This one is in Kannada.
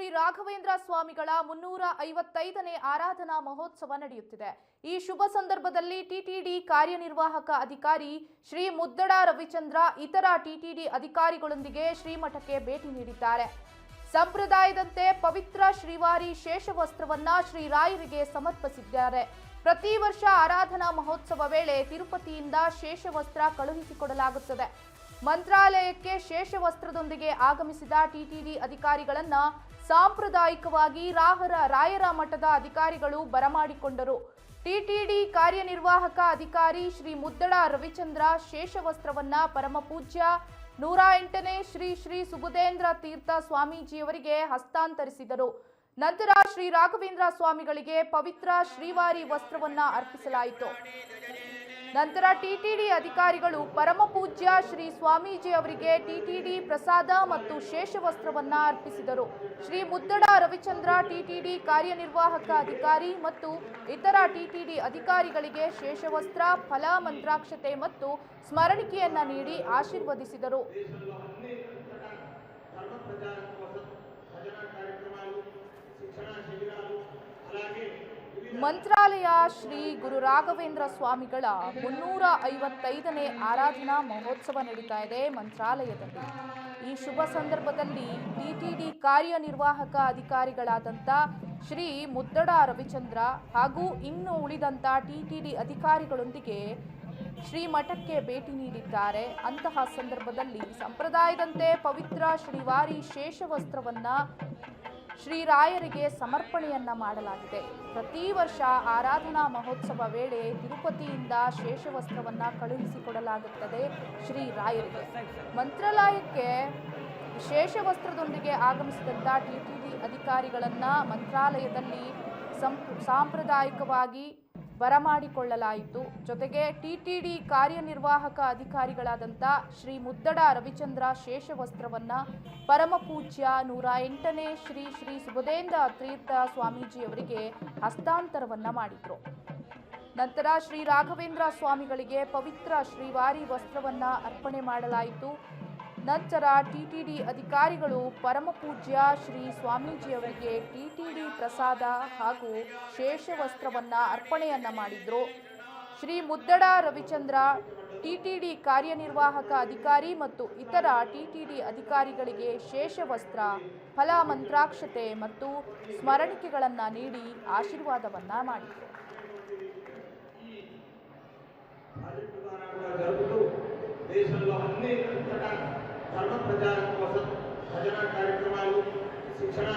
ಶ್ರೀ ರಾಘವೇಂದ್ರ ಸ್ವಾಮಿಗಳ 355ನೇ ಆರಾಧನಾ ಮಹೋತ್ಸವ ನಡೆಯುತ್ತಿದೆ। ಈ ಶುಭ ಸಂದರ್ಭದಲ್ಲಿ ಟಿಟಿಡಿ ಕಾರ್ಯನಿರ್ವಾಹಕ ಅಧಿಕಾರಿ ಶ್ರೀ ಮುದ್ದಡ ರವಿಚಂದ್ರ ಇತರ ಟಿಟಿಡಿ ಅಧಿಕಾರಿಗಳೊಂದಿಗೆ ಶ್ರೀಮಠಕ್ಕೆ ಭೇಟಿ ನೀಡಿದ್ದಾರೆ। ಸಂಪ್ರದಾಯದಂತೆ ಪವಿತ್ರ ಶ್ರೀವಾರಿ ಶೇಷವಸ್ತ್ರವನ್ನ ಶ್ರೀ ರಾಯರಿಗೆ ಸಮರ್ಪಿಸಿದ್ದಾರೆ। ಪ್ರತಿ ವರ್ಷ ಆರಾಧನಾ ಮಹೋತ್ಸವ ವೇಳೆ ತಿರುಪತಿಯಿಂದ ಶೇಷವಸ್ತ್ರ ಕಳುಹಿಸಿಕೊಡಲಾಗುತ್ತದೆ। ಮಂತ್ರಾಲಯಕ್ಕೆ ಶೇಷವಸ್ತ್ರದೊಂದಿಗೆ ಆಗಮಿಸಿದ ಟಿಟಿಡಿ ಅಧಿಕಾರಿಗಳನ್ನ ಸಾಂಪ್ರದಾಯಿಕವಾಗಿ ರಾಯರ ಮಠದ ಅಧಿಕಾರಿಗಳು ಬರಮಾಡಿಕೊಂಡರು। ಟಿಟಿಡಿ ಕಾರ್ಯನಿರ್ವಾಹಕ ಅಧಿಕಾರಿ ಶ್ರೀ ಮುದ್ದಡ ರವಿಚಂದ್ರ ಶೇಷವಸ್ತ್ರವನ್ನ ಪರಮಪೂಜ್ಯ 108ನೇ ಶ್ರೀ ಶ್ರೀ ಸುಬುಧೇಂದ್ರ ತೀರ್ಥ ಸ್ವಾಮೀಜಿಯವರಿಗೆ ಹಸ್ತಾಂತರಿಸಿದರು। ನಂತರ ಶ್ರೀ ರಾಘವೇಂದ್ರ ಸ್ವಾಮಿಗಳಿಗೆ ಪವಿತ್ರ ಶ್ರೀವಾರಿ ವಸ್ತ್ರವನ್ನ ಅರ್ಪಿಸಲಾಯಿತು। ನಂತರ ಟಿಟಿಡಿ ಅಧಿಕಾರಿಗಳು ಪರಮಪೂಜ್ಯ ಶ್ರೀ ಸ್ವಾಮೀಜಿ ಅವರಿಗೆ ಟಿಟಿಡಿ ಪ್ರಸಾದ ಮತ್ತು ಶೇಷವಸ್ತ್ರವನ್ನ ಅರ್ಪಿಸಿದರು। ಶ್ರೀ ಮುದ್ದಡ ರವಿಚಂದ್ರ ಟಿಟಿಡಿ ಕಾರ್ಯನಿರ್ವಾಹಕ ಅಧಿಕಾರಿ ಮತ್ತು ಇತರ ಟಿಟಿಡಿ ಅಧಿಕಾರಿಗಳಿಗೆ ಶೇಷವಸ್ತ್ರ, ಫಲ, ಮಂತ್ರಾಕ್ಷತೆ ಮತ್ತು ಸ್ಮರಣಿಕೆಯನ್ನ ನೀಡಿ ಆಶೀರ್ವದಿಸಿದರು। ಮಂತ್ರಾಲಯ ಶ್ರೀ ಗುರು ರಾಘವೇಂದ್ರ ಸ್ವಾಮಿಗಳ 355ನೇ ಆರಾಧನಾ ಮಹೋತ್ಸವ ನಡೀತಾ ಇದೆ ಮಂತ್ರಾಲಯದಲ್ಲಿ। ಈ ಶುಭ ಸಂದರ್ಭದಲ್ಲಿ ಟಿಟಿಡಿ ಕಾರ್ಯನಿರ್ವಾಹಕ ಅಧಿಕಾರಿಗಳಾದಂಥ ಶ್ರೀ ಮುದ್ದಡ ರವಿಚಂದ್ರ ಹಾಗೂ ಇನ್ನು ಉಳಿದಂಥ ಟಿಟಿಡಿ ಅಧಿಕಾರಿಗಳೊಂದಿಗೆ ಶ್ರೀಮಠಕ್ಕೆ ಭೇಟಿ ನೀಡಿದ್ದಾರೆ। ಅಂತಹ ಸಂದರ್ಭದಲ್ಲಿ ಸಂಪ್ರದಾಯದಂತೆ ಪವಿತ್ರ ಶ್ರೀವಾರಿ ಶೇಷವಸ್ತ್ರವನ್ನ ಶ್ರೀ ರಾಯರಿಗೆ ಸಮರ್ಪಣೆಯನ್ನ ಮಾಡಲಾಗಿದೆ। ಪ್ರತಿ ವರ್ಷ ಆರಾಧನಾ ಮಹೋತ್ಸವ ವೇಳೆ ತಿರುಪತಿಯಿಂದ ಶೇಷವಸ್ತ್ರವನ್ನ ಕಳುಹಿಸಿಕೊಡಲಾಗುತ್ತದೆ ಶ್ರೀ ರಾಯರಿಗೆ। ಮಂತ್ರಾಲಯಕ್ಕೆ ಶೇಷವಸ್ತ್ರದೊಂದಿಗೆ ಆಗಮಿಸಿದಂಥ ಟಿಟಿಡಿ ಅಧಿಕಾರಿಗಳನ್ನ ಮಂತ್ರಾಲಯದಲ್ಲಿ ಸಾಂಪ್ರದಾಯಿಕವಾಗಿ ಬರಮಾಡಿಕೊಳ್ಳಲಾಯಿತು। ಜೊತೆಗೆ ಟಿಟಿಡಿ ಕಾರ್ಯನಿರ್ವಾಹಕ ಅಧಿಕಾರಿಗಳಾದಂಥ ಶ್ರೀ ಮುದ್ದಡ ರವಿಚಂದ್ರ ಶೇಷವಸ್ತ್ರವನ್ನ ಪರಮಪೂಜ್ಯ 108ನೇ ಶ್ರೀ ಶ್ರೀ ಸುಬುಧೇಂದ್ರ ತೀರ್ಥ ಸ್ವಾಮೀಜಿಯವರಿಗೆ ಹಸ್ತಾಂತರವನ್ನ ಮಾಡಿದ್ರು। ನಂತರ ಶ್ರೀ ರಾಘವೇಂದ್ರ ಸ್ವಾಮಿಗಳಿಗೆ ಪವಿತ್ರ ಶ್ರೀವಾರಿ ವಸ್ತ್ರವನ್ನ ಅರ್ಪಣೆ ಮಾಡಲಾಯಿತು। ನಂತರ ಟಿಟಿಡಿ ಅಧಿಕಾರಿಗಳು ಪರಮಪೂಜ್ಯ ಶ್ರೀ ಸ್ವಾಮೀಜಿಯವರಿಗೆ ಟಿಟಿಡಿ ಪ್ರಸಾದ ಹಾಗೂ ಶೇಷವಸ್ತ್ರವನ್ನ ಅರ್ಪಣೆಯನ್ನ ಮಾಡಿದ್ರು। ಶ್ರೀ ಮುದ್ದಡ ರವಿಚಂದ್ರ ಟಿಟಿಡಿ ಕಾರ್ಯನಿರ್ವಾಹಕ ಅಧಿಕಾರಿ ಮತ್ತು ಇತರ ಟಿಟಿಡಿ ಅಧಿಕಾರಿಗಳಿಗೆ ಶೇಷವಸ್ತ್ರ, ಫಲ, ಮಂತ್ರಾಕ್ಷತೆ ಮತ್ತು ಸ್ಮರಣಿಕೆಗಳನ್ನು ನೀಡಿ ಆಶೀರ್ವಾದವನ್ನ ಮಾಡಿದರು। దేశంలో అన్ని ధర్మ ప్రచారం కోసం భజన కార్యక్రమాలు, శిక్షణ